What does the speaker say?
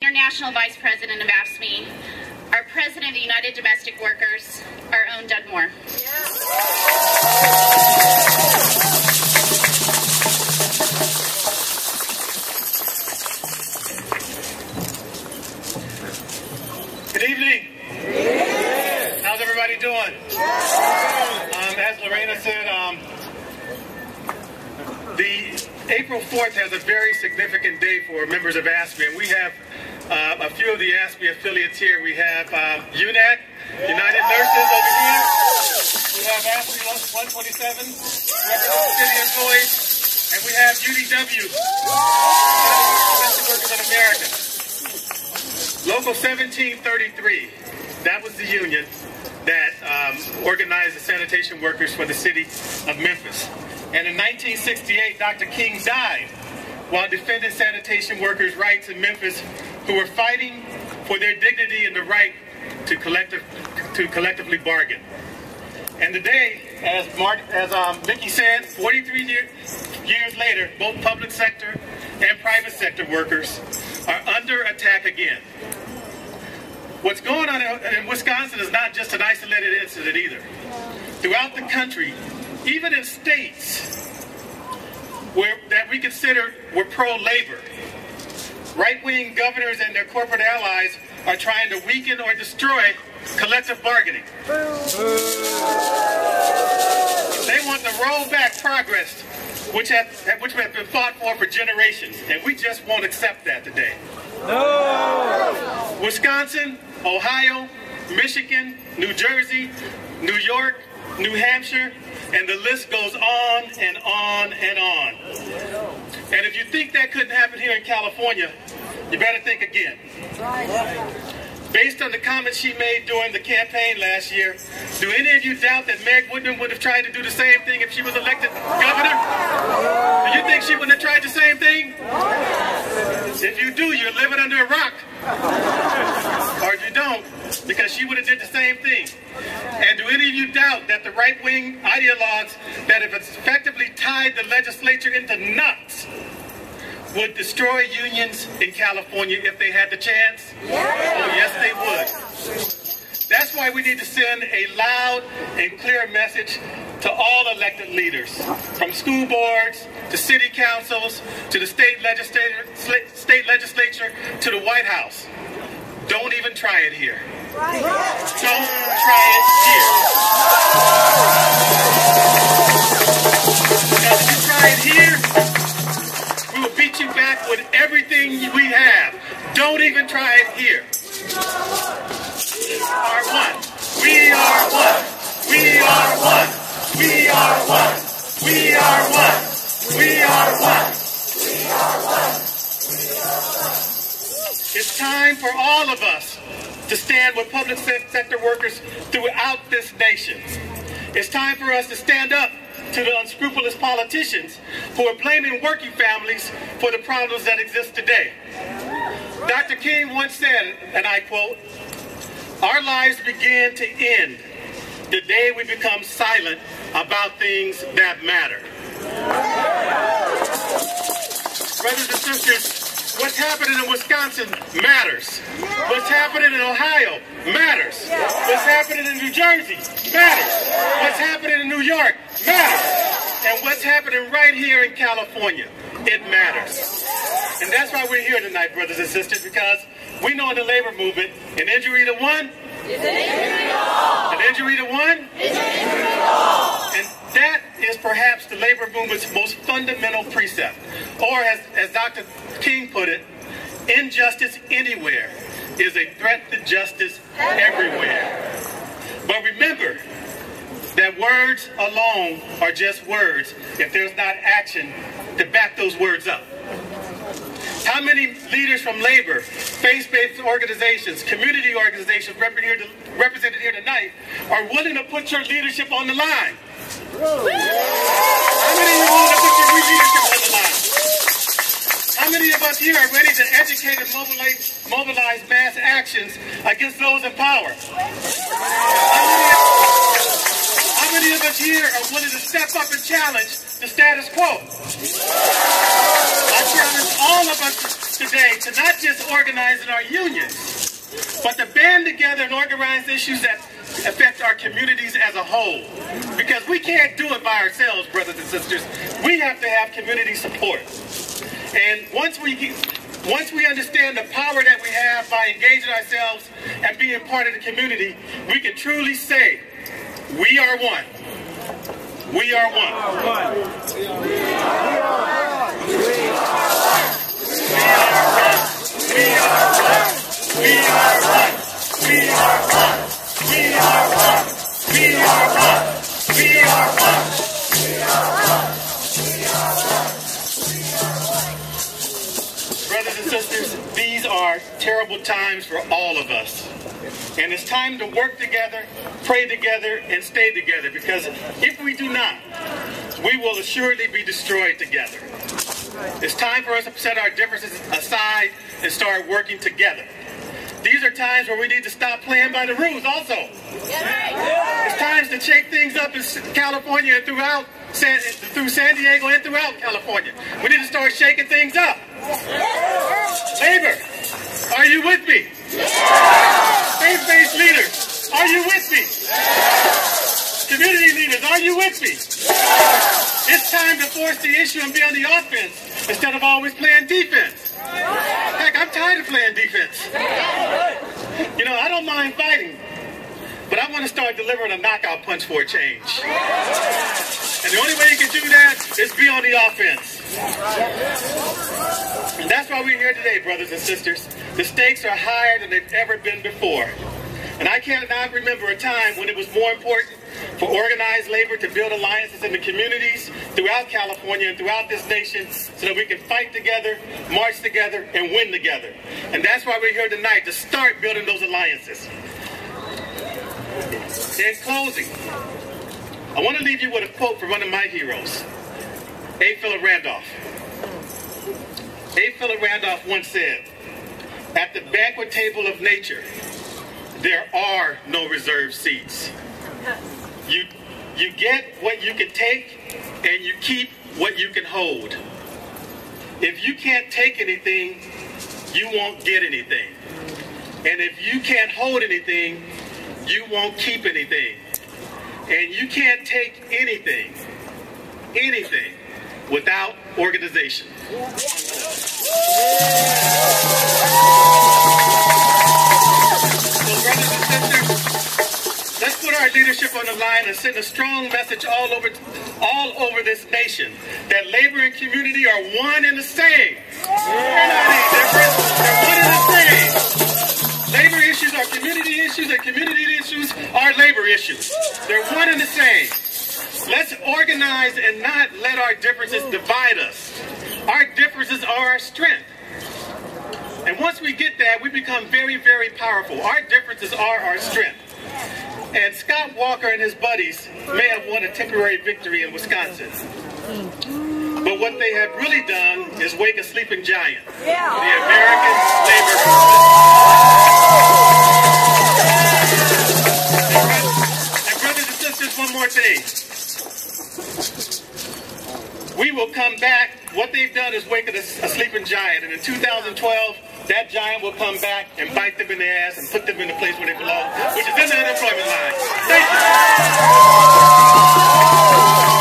International Vice President of AFSCME, our President of the United Domestic Workers, our own Doug Moore. Good evening. How's everybody doing? As Lorena said, the April 4th has a very significant day for members of AFSCME, and we have a few of the AFSCME affiliates here. We have UNAC, United Nurses over here. We have AFSCME 127, representing city employees, and we have UDW, Domestic Workers in America. Local 1733, that was the union that organized the sanitation workers for the city of Memphis. And in 1968, Dr. King died while defending sanitation workers' rights in Memphis, who were fighting for their dignity and the right to collectively bargain. And today, as Vicki said, 43 years later, both public sector and private sector workers are under attack again. What's going on in Wisconsin is not just an isolated incident either. Throughout the country, even in states that we consider were pro-labor, right-wing governors and their corporate allies are trying to weaken or destroy collective bargaining. They want to roll back progress, which have been fought for generations, and we just won't accept that today. No! Wisconsin, Ohio, Michigan, New Jersey, New York, New Hampshire, and the list goes on and on and on. And if you think that couldn't happen here in California, you better think again. Based on the comments she made during the campaign last year, do any of you doubt that Meg Whitman would have tried to do the same thing if she was elected governor? Do you think she would have tried the same thing? If you do, you're living under a rock. Or if you don't, because she would have did the same thing. And do any of you doubt that the right-wing ideologues that have effectively tied the legislature into knots would destroy unions in California if they had the chance? Oh, yes, they would. That's why we need to send a loud and clear message to all elected leaders, from school boards to city councils to the state legislature to the White House. Don't even try it here. Don't try it here. Because if you try it here, we will beat you back with everything we have. Don't even try it here. We are one. We are one. We are one. We are one. We are one. We are one. We are one. It's time for all of us to stand with public sector workers throughout this nation. It's time for us to stand up to the unscrupulous politicians who are blaming working families for the problems that exist today. Dr. King once said, and I quote, "Our lives begin to end the day we become silent about things that matter." Brothers and sisters, what's happening in Wisconsin matters. What's happening in Ohio matters. What's happening in New Jersey matters. What's happening in New York matters. And what's happening right here in California, it matters. And that's why we're here tonight, brothers and sisters, because we know in the labor movement, an injury to one is an injury to all. An injury to one is an injury to all. And that is perhaps the labor movement's most fundamental precept. Or as Dr. King put it, injustice anywhere is a threat to justice everywhere. But remember that words alone are just words if there's not action to back those words up. How many leaders from labor, faith-based organizations, community organizations represented here tonight are willing to put your leadership on the line? How many of you are willing to put your leadership on the line? How many of us here are ready to educate and mobilize mass actions against those in power? How many of us here are willing to step up and challenge the status quo? I challenge all of us today to not just organize in our unions, but to band together and organize issues that affect our communities as a whole. Because we can't do it by ourselves, brothers and sisters. We have to have community support. And once we understand the power that we have by engaging ourselves and being part of the community, we can truly say, we are one. We are one. We are one. We are one. We are one. We are one. We are one. We are one. We are one. We are one. We are one. We are one. Brothers and sisters, these are terrible times for all of us. And it's time to work together, pray together, and stay together. Because if we do not, we will assuredly be destroyed together. It's time for us to set our differences aside and start working together. These are times where we need to stop playing by the rules also. It's times to shake things up in California and through San Diego and throughout California. We need to start shaking things up. Labor, are you with me? Faith-based leaders, are you with me? Community leaders, are you with me? It's time to force the issue and be on the offense instead of always playing defense. Heck, I'm tired of playing defense. You know, I don't mind fighting, but I want to start delivering a knockout punch for a change. And the only way you can do that is be on the offense. And that's why we're here today, brothers and sisters. The stakes are higher than they've ever been before. And I cannot remember a time when it was more important for organized labor to build alliances in the communities throughout California and throughout this nation so that we can fight together, march together, and win together. And that's why we're here tonight, to start building those alliances. In closing, I want to leave you with a quote from one of my heroes, A. Philip Randolph. A. Philip Randolph once said, "At the banquet table of nature, there are no reserved seats. You get what you can take, and you keep what you can hold. If you can't take anything, you won't get anything. And if you can't hold anything, you won't keep anything. And you can't take anything, without organization." So, brothers and sisters, let's put our leadership on the line and send a strong message all over this nation that labor and community are one and the same. They're not any different. They're one and the same. Labor issues are community issues, and community issues are labor issues. They're one and the same. Let's organize and not let our differences divide us. Our differences are our strength. And once we get that, we become very, very powerful. Our differences are our strength. And Scott Walker and his buddies may have won a temporary victory in Wisconsin. But what they have really done is wake a sleeping giant. The American labor movement. And brothers and sisters, one more thing. We will come back. What they've done is wake a sleeping giant. And in 2012, that giant will come back and bite them in the ass and put them in the place where they belong, which is in the unemployment line. Thank you.